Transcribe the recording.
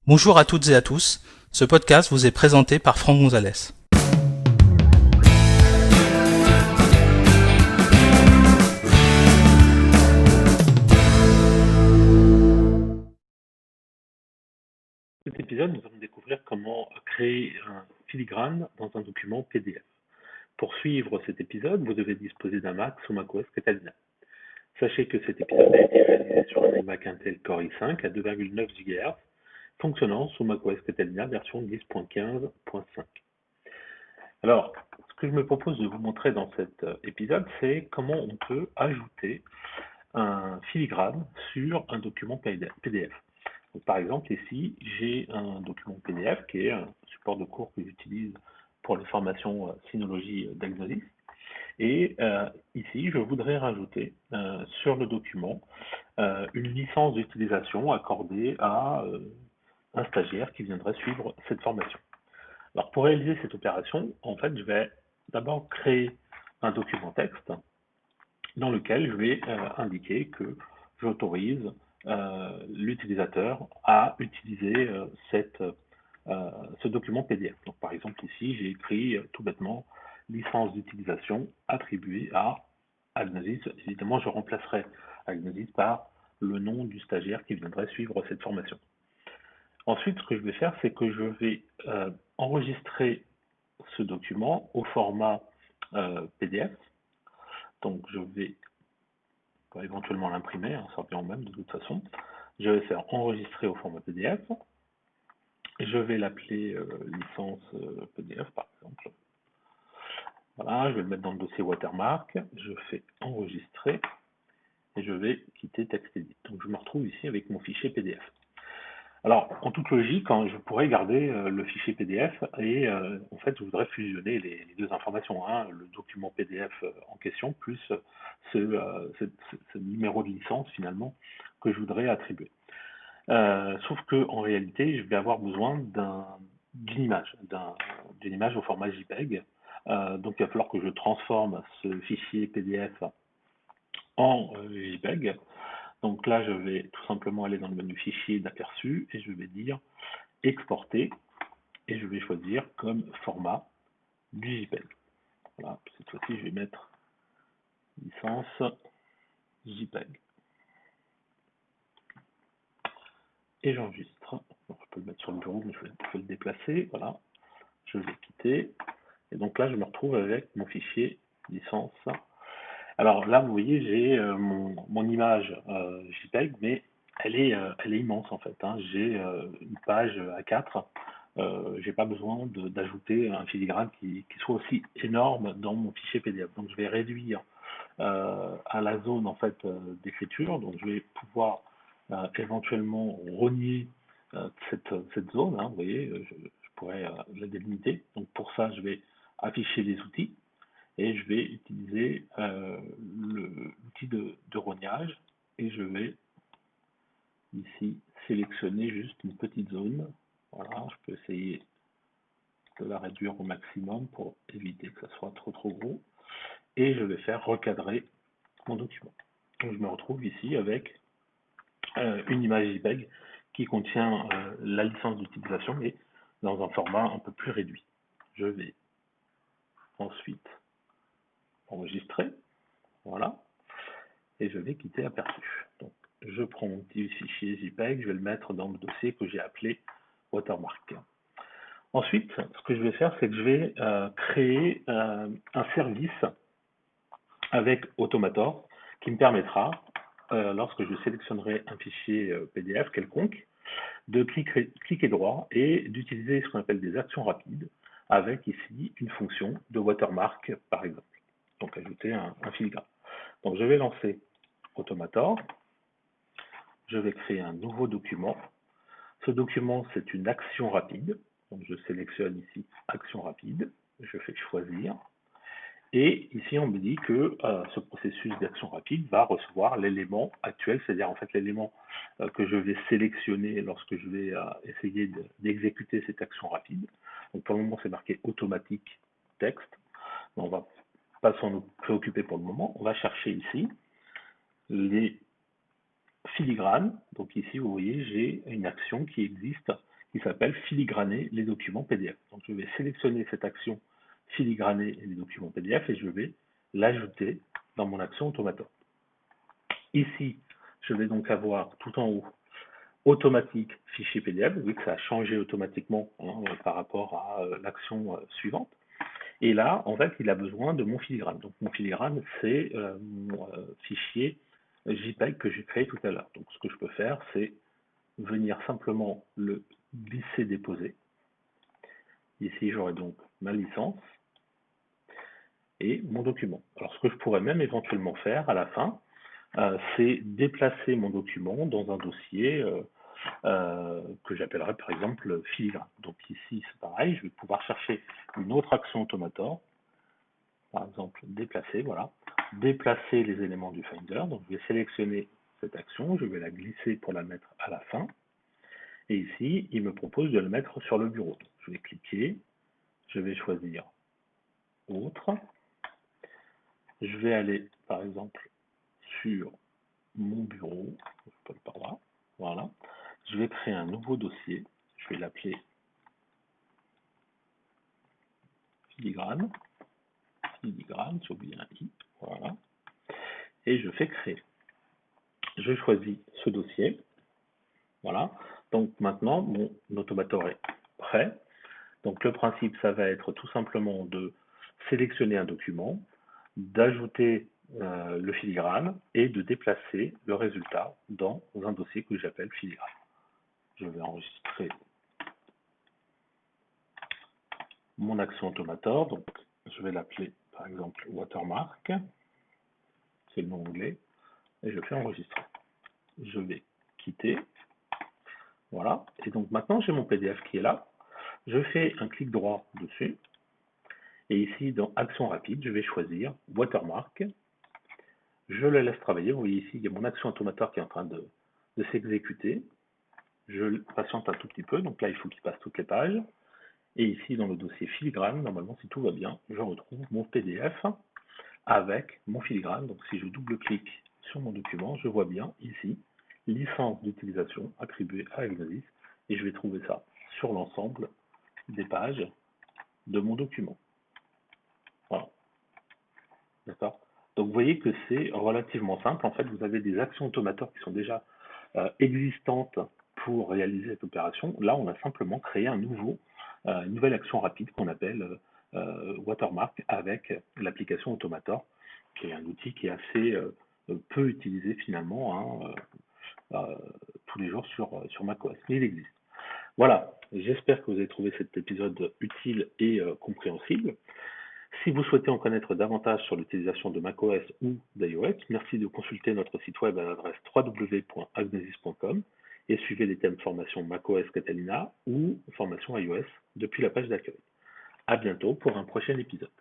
Bonjour à toutes et à tous, ce podcast vous est présenté par Franck Gonzalez. Cet épisode, nous allons découvrir comment créer un filigrane dans un document PDF. Pour suivre cet épisode, vous devez disposer d'un Mac ou macOS Catalina. Sachez que cet épisode a été réalisé sur un iMac Intel Core i5 à 2,9 GHz, fonctionnant sous macOS Catalina version 10.15.5. Alors, ce que je me propose de vous montrer dans cet épisode, c'est comment on peut ajouter un filigrane sur un document PDF. Donc, par exemple, ici, j'ai un document PDF qui est un support de cours que j'utilise pour les formations Synologie d'Axosis. Et ici, je voudrais rajouter sur le document une licence d'utilisation accordée à un stagiaire qui viendrait suivre cette formation. Alors, pour réaliser cette opération, en fait, je vais d'abord créer un document texte dans lequel je vais indiquer que j'autorise l'utilisateur à utiliser ce document PDF. Donc, par exemple, ici, j'ai écrit tout bêtement licence d'utilisation attribuée à Agnosis. Évidemment, je remplacerai Agnosis par le nom du stagiaire qui viendrait suivre cette formation. Ensuite, ce que je vais faire, c'est que je vais enregistrer ce document au format PDF. Donc, je vais éventuellement l'imprimer, ça revient au même de toute façon. Je vais faire enregistrer au format PDF. Je vais l'appeler licence PDF par exemple. Voilà, je vais le mettre dans le dossier watermark. Je fais enregistrer et je vais quitter TextEdit. Donc je me retrouve ici avec mon fichier PDF. Alors, en toute logique, je pourrais garder le fichier PDF et en fait, je voudrais fusionner les deux informations, hein, le document PDF en question plus ce numéro de licence finalement que je voudrais attribuer. Sauf que en réalité, je vais avoir besoin d'une image au format JPEG. Donc, il va falloir que je transforme ce fichier PDF en JPEG. Donc là, je vais tout simplement aller dans le menu fichier d'aperçu et je vais dire exporter et je vais choisir comme format du JPEG. Voilà, cette fois-ci, je vais mettre licence JPEG et j'enregistre. Je peux le mettre sur le bureau, mais je vais le déplacer. Voilà, je vais quitter et donc là, je me retrouve avec mon fichier licence. Alors là, vous voyez, j'ai mon image JPEG, mais elle est immense en fait, hein. J'ai une page A4. J'ai pas besoin d'ajouter un filigrane qui soit aussi énorme dans mon fichier PDF. Donc je vais réduire à la zone en fait d'écriture. Donc je vais pouvoir éventuellement rogner cette zone, hein. Vous voyez, je pourrais la délimiter. Donc pour ça, je vais afficher les outils et je vais utiliser l'outil de rognage et je vais ici sélectionner juste une petite zone. Voilà, je peux essayer de la réduire au maximum pour éviter que ça soit trop gros et je vais faire recadrer mon document. Donc je me retrouve ici avec une image JPEG qui contient la licence d'utilisation mais dans un format un peu plus réduit. Je vais ensuite enregistrer, voilà, et je vais quitter Aperçu. Donc, je prends mon petit fichier JPEG, je vais le mettre dans le dossier que j'ai appelé Watermark. Ensuite, ce que je vais faire, c'est que je vais créer un service avec Automator qui me permettra, lorsque je sélectionnerai un fichier PDF quelconque, de cliquer droit et d'utiliser ce qu'on appelle des actions rapides avec ici une fonction de watermark par exemple. Donc ajouter un filigrane. Donc je vais lancer Automator. Je vais créer un nouveau document. Ce document, c'est une action rapide. Donc, je sélectionne ici action rapide. Je fais choisir. Et ici, on me dit que ce processus d'action rapide va recevoir l'élément actuel, c'est-à-dire en fait l'élément que je vais sélectionner lorsque je vais essayer d'exécuter cette action rapide. Donc, pour le moment, c'est marqué automatique texte. On ne va pas s'en préoccuper pour le moment. On va chercher ici les filigrane. Donc ici, vous voyez, j'ai une action qui existe qui s'appelle filigraner les documents PDF. Donc je vais sélectionner cette action filigraner les documents PDF et je vais l'ajouter dans mon action Automator. Ici, je vais donc avoir tout en haut automatique fichier PDF, vu que ça a changé automatiquement par rapport à l'action suivante. Et là, en fait, il a besoin de mon filigrane. Donc mon filigrane, c'est mon fichier JPEG que j'ai créé tout à l'heure. Donc ce que je peux faire, c'est venir simplement le glisser-déposer. Ici, j'aurai donc ma licence et mon document. Alors ce que je pourrais même éventuellement faire à la fin, c'est déplacer mon document dans un dossier que j'appellerai par exemple filigrane. Donc ici, c'est pareil, je vais pouvoir chercher une autre action Automator, par exemple déplacer, voilà, déplacer les éléments du Finder. Donc je vais sélectionner cette action, je vais la glisser pour la mettre à la fin. Et ici, il me propose de le mettre sur le bureau. Donc, je vais cliquer, je vais choisir autre. Je vais aller, par exemple, sur mon bureau, je peux par là, voilà. Je vais créer un nouveau dossier, je vais l'appeler filigrane, j'ai oublié un i, voilà. Et je fais créer. Je choisis ce dossier, voilà. Donc maintenant, mon Automator est prêt. Donc le principe, ça va être tout simplement de sélectionner un document, d'ajouter le filigrane et de déplacer le résultat dans un dossier que j'appelle filigrane. Je vais enregistrer mon action Automator, donc je vais l'appeler par exemple Watermark, c'est le nom anglais, et je fais enregistrer. Je vais quitter, voilà, et donc maintenant j'ai mon PDF qui est là, je fais un clic droit dessus, et ici dans Action rapide, je vais choisir Watermark, je le laisse travailler, vous voyez ici il y a mon action Automator qui est en train de s'exécuter, je patiente un tout petit peu, donc là il faut qu'il passe toutes les pages, et ici dans le dossier filigrane, normalement si tout va bien, je retrouve mon PDF avec mon filigrane. Donc si je double-clique sur mon document, je vois bien ici licence d'utilisation attribuée à Agnosis et je vais trouver ça sur l'ensemble des pages de mon document. Voilà. D'accord. Donc vous voyez que c'est relativement simple. En fait, vous avez des actions Automator qui sont déjà existantes pour réaliser cette opération. Là, on a simplement créé une nouvelle action rapide qu'on appelle Watermark avec l'application Automator, qui est un outil qui est assez peu utilisé finalement tous les jours sur macOS, mais il existe. Voilà, j'espère que vous avez trouvé cet épisode utile et compréhensible. Si vous souhaitez en connaître davantage sur l'utilisation de macOS ou d'iOS, merci de consulter notre site web à l'adresse www.agnosis.com et suivez les thèmes formation macOS Catalina ou formation iOS depuis la page d'accueil. À bientôt pour un prochain épisode.